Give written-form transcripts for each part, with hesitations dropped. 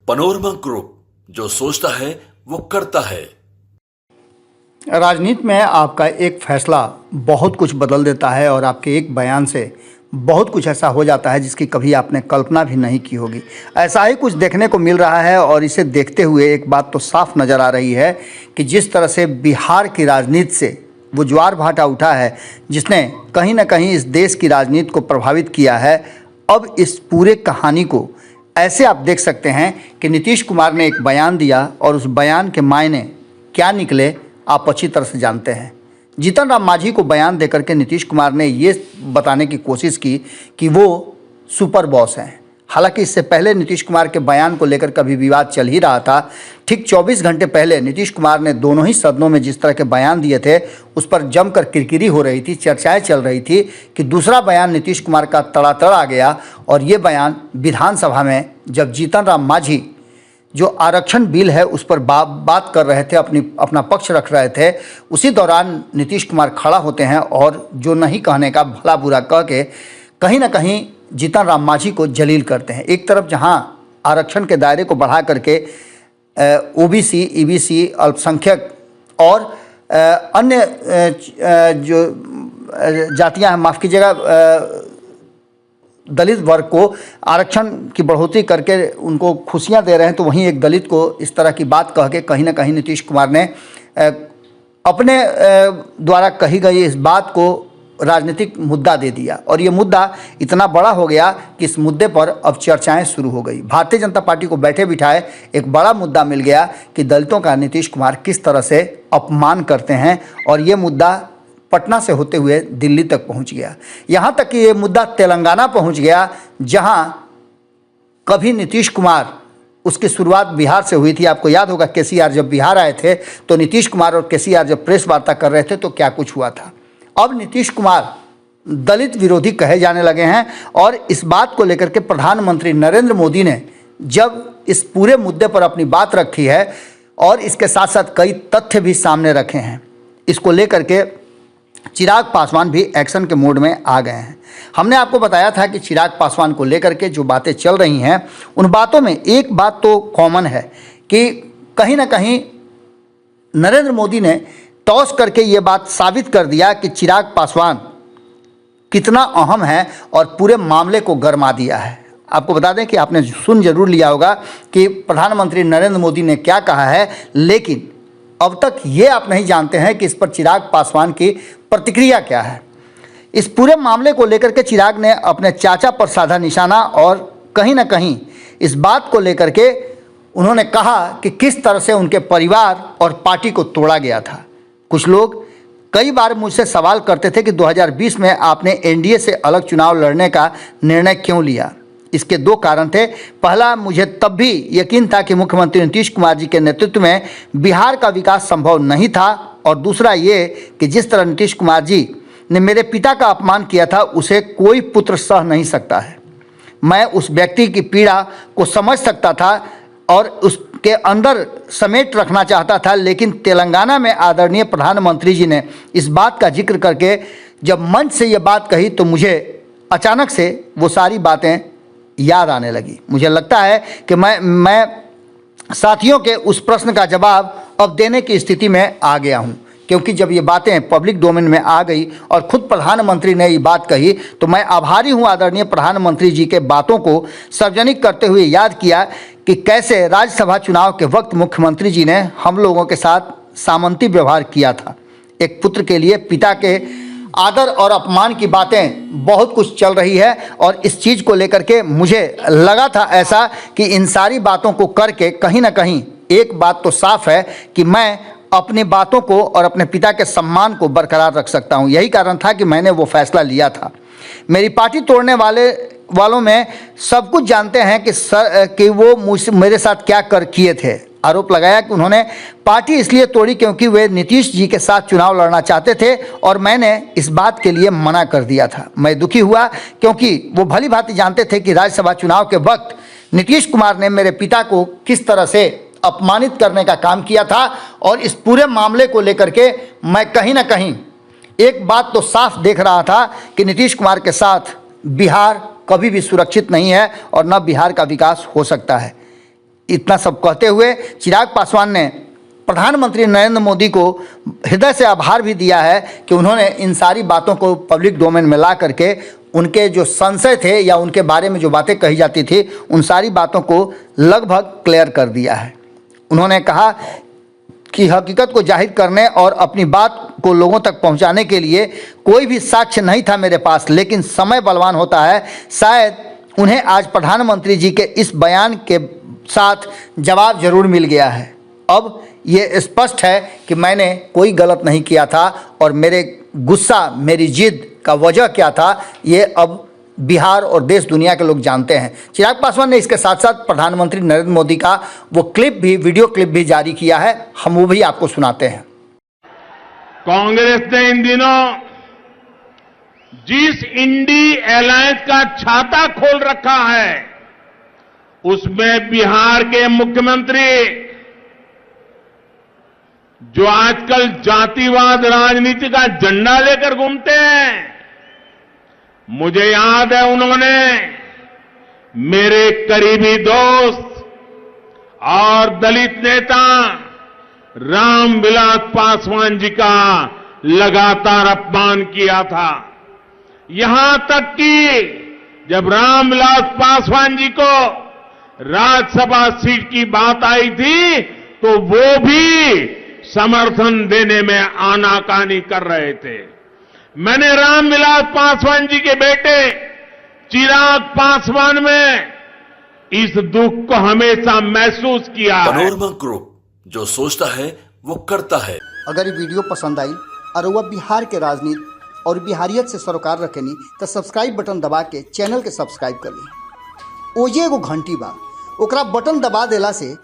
Panorama group, जो सोचता है वो करता है। राजनीति में आपका एक फैसला बहुत कुछ बदल देता है और आपके एक बयान से बहुत कुछ ऐसा हो जाता है जिसकी कभी आपने कल्पना भी नहीं की होगी। ऐसा ही कुछ देखने को मिल रहा है और इसे देखते हुए एक बात तो साफ नज़र आ रही है कि जिस तरह से बिहार की राजनीति से वो ज्वार भाटा उठा है जिसने कहीं ना कहीं इस देश की राजनीति को प्रभावित किया है, अब इस पूरे कहानी को ऐसे आप देख सकते हैं कि नीतीश कुमार ने एक बयान दिया और उस बयान के मायने क्या निकले आप अच्छी तरह से जानते हैं। जीतन राम मांझी को बयान देकर के नीतीश कुमार ने ये बताने की कोशिश की कि वो सुपर बॉस हैं। हालांकि इससे पहले नीतीश कुमार के बयान को लेकर कभी विवाद चल ही रहा था। ठीक 24 घंटे पहले नीतीश कुमार ने दोनों ही सदनों में जिस तरह के बयान दिए थे उस पर जमकर किरकिरी हो रही थी, चर्चाएं चल रही थी कि दूसरा बयान नीतीश कुमार का तड़ातड़ आ गया और ये बयान विधानसभा में जब जीतन राम मांझी जो आरक्षण बिल है उस पर बात कर रहे थे, अपना पक्ष रख रहे थे, उसी दौरान नीतीश कुमार खड़ा होते हैं और जो नहीं कहने का भला बुरा कह के कहीं ना कहीं जीतन राम मांझी को जलील करते हैं। एक तरफ जहां आरक्षण के दायरे को बढ़ा करके ओबीसी, ईबीसी, अल्पसंख्यक और अन्य जो जातियां हैं, माफ़ कीजिएगा, दलित वर्ग को आरक्षण की बढ़ोतरी करके उनको खुशियां दे रहे हैं, तो वहीं एक दलित को इस तरह की बात कह के कहीं ना कहीं नीतीश कुमार ने अपने द्वारा कही गई इस बात को राजनीतिक मुद्दा दे दिया और ये मुद्दा इतना बड़ा हो गया कि इस मुद्दे पर अब चर्चाएं शुरू हो गई। भारतीय जनता पार्टी को बैठे बिठाए एक बड़ा मुद्दा मिल गया कि दलितों का नीतीश कुमार किस तरह से अपमान करते हैं और ये मुद्दा पटना से होते हुए दिल्ली तक पहुंच गया। यहाँ तक कि ये मुद्दा तेलंगाना पहुंच गया, जहाँ कभी नीतीश कुमार, उसकी शुरुआत बिहार से हुई थी। आपको याद होगा केसीआर जब बिहार आए थे तो नीतीश कुमार और केसीआर जब प्रेस वार्ता कर रहे थे तो क्या कुछ हुआ था। अब नीतीश कुमार दलित विरोधी कहे जाने लगे हैं और इस बात को लेकर के प्रधानमंत्री नरेंद्र मोदी ने जब इस पूरे मुद्दे पर अपनी बात रखी है और इसके साथ साथ कई तथ्य भी सामने रखे हैं, इसको लेकर के चिराग पासवान भी एक्शन के मोड में आ गए हैं। हमने आपको बताया था कि चिराग पासवान को लेकर के जो बातें चल रही हैं उन बातों में एक बात तो कॉमन है कि कहीं ना कहीं नरेंद्र मोदी ने टॉस करके ये बात साबित कर दिया कि चिराग पासवान कितना अहम है और पूरे मामले को गरमा दिया है। आपको बता दें कि आपने सुन जरूर लिया होगा कि प्रधानमंत्री नरेंद्र मोदी ने क्या कहा है, लेकिन अब तक ये आप नहीं जानते हैं कि इस पर चिराग पासवान की प्रतिक्रिया क्या है। इस पूरे मामले को लेकर के चिराग ने अपने चाचा पर साधा निशाना और कहीं ना कहीं इस बात को लेकर के उन्होंने कहा कि किस तरह से उनके परिवार और पार्टी को तोड़ा गया था। कुछ लोग कई बार मुझसे सवाल करते थे कि 2020 में आपने एनडीए से अलग चुनाव लड़ने का निर्णय क्यों लिया। इसके दो कारण थे। पहला, मुझे तब भी यकीन था कि मुख्यमंत्री नीतीश कुमार जी के नेतृत्व में बिहार का विकास संभव नहीं था और दूसरा ये कि जिस तरह नीतीश कुमार जी ने मेरे पिता का अपमान किया था उसे कोई पुत्र सह नहीं सकता है। मैं उस व्यक्ति की पीड़ा को समझ सकता था और उसके अंदर समेट रखना चाहता था, लेकिन तेलंगाना में आदरणीय प्रधानमंत्री जी ने इस बात का जिक्र करके जब मंच से ये बात कही तो मुझे अचानक से वो सारी बातें याद आने लगी। मुझे लगता है कि मैं साथियों के उस प्रश्न का जवाब अब देने की स्थिति में आ गया हूं, क्योंकि जब ये बातें पब्लिक डोमेन में आ गई और खुद प्रधानमंत्री ने ये बात कही तो मैं आभारी हूं आदरणीय प्रधानमंत्री जी के बातों को सार्वजनिक करते हुए याद किया कि कैसे राज्यसभा चुनाव के वक्त मुख्यमंत्री जी ने हम लोगों के साथ सामंती व्यवहार किया था। एक पुत्र के लिए पिता के आदर और अपमान की बातें बहुत कुछ चल रही है और इस चीज़ को लेकर के मुझे लगा था ऐसा कि इन सारी बातों को करके कहीं ना कहीं एक बात तो साफ है कि मैं अपनी बातों को और अपने पिता के सम्मान को बरकरार रख सकता हूं। यही कारण था कि मैंने वो फैसला लिया था। मेरी पार्टी तोड़ने वालों में सब कुछ जानते हैं कि वो मेरे साथ क्या किए थे। आरोप लगाया कि उन्होंने पार्टी इसलिए तोड़ी क्योंकि वे नीतीश जी के साथ चुनाव लड़ना चाहते थे और मैंने इस बात के लिए मना कर दिया था। मैं दुखी हुआ क्योंकि वो भली भांति जानते थे कि राज्यसभा चुनाव के वक्त नीतीश कुमार ने मेरे पिता को किस तरह से अपमानित करने का काम किया था और इस पूरे मामले को लेकर के मैं कहीं ना कहीं एक बात तो साफ देख रहा था कि नीतीश कुमार के साथ बिहार कभी भी सुरक्षित नहीं है और न बिहार का विकास हो सकता है। इतना सब कहते हुए चिराग पासवान ने प्रधानमंत्री नरेंद्र मोदी को हृदय से आभार भी दिया है कि उन्होंने इन सारी बातों को पब्लिक डोमेन में ला करके उनके जो संशय थे या उनके बारे में जो बातें कही जाती थी उन सारी बातों को लगभग क्लियर कर दिया है। उन्होंने कहा कि हकीकत को जाहिर करने और अपनी बात को लोगों तक पहुंचाने के लिए कोई भी साक्ष्य नहीं था मेरे पास, लेकिन समय बलवान होता है। शायद उन्हें आज प्रधानमंत्री जी के इस बयान के साथ जवाब जरूर मिल गया है। अब ये स्पष्ट है कि मैंने कोई गलत नहीं किया था और मेरे गुस्सा, मेरी जिद का वजह क्या था, ये अब बिहार और देश दुनिया के लोग जानते हैं। चिराग पासवान ने इसके साथ साथ प्रधानमंत्री नरेंद्र मोदी का वो क्लिप भी, वीडियो क्लिप भी जारी किया है। हम वो भी आपको सुनाते हैं। कांग्रेस ने इन दिनों जिस इंडी अलायंस का छाता खोल रखा है उसमें बिहार के मुख्यमंत्री जो आजकल जातिवाद राजनीति का झंडा लेकर घूमते हैं, मुझे याद है उन्होंने मेरे करीबी दोस्त और दलित नेता रामविलास पासवान जी का लगातार अपमान किया था। यहां तक कि जब रामविलास पासवान जी को राज्यसभा सीट की बात आई थी तो वो भी समर्थन देने में आनाकानी कर रहे थे। मैंने रामविलास पासवान जी के बेटे चिराग पासवान में इस दुख को हमेशा महसूस किया है। पैनोरमा ग्रुप, जो सोचता है वो करता है। अगर ये वीडियो पसंद आई और वह बिहार के राजनीति और बिहारियत से सरोकार रखेनी तो सब्सक्राइब बटन दबा के चैनल के सब्सक्राइब कर ली। ओजे एगो घंटी बा, ओकरा बटन दबा देला से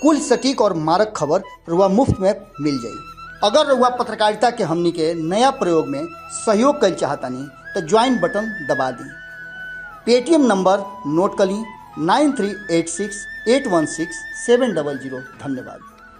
कुल सटीक और मारक खबर रुआ मुफ्त में मिल जाई। अगर रुआ पत्रकारिता के हमनी के नया प्रयोग में सहयोग कर चाहतानी तो ज्वाइन बटन दबा दी। पेटीएम नंबर नोट कर ली 9386816700। धन्यवाद।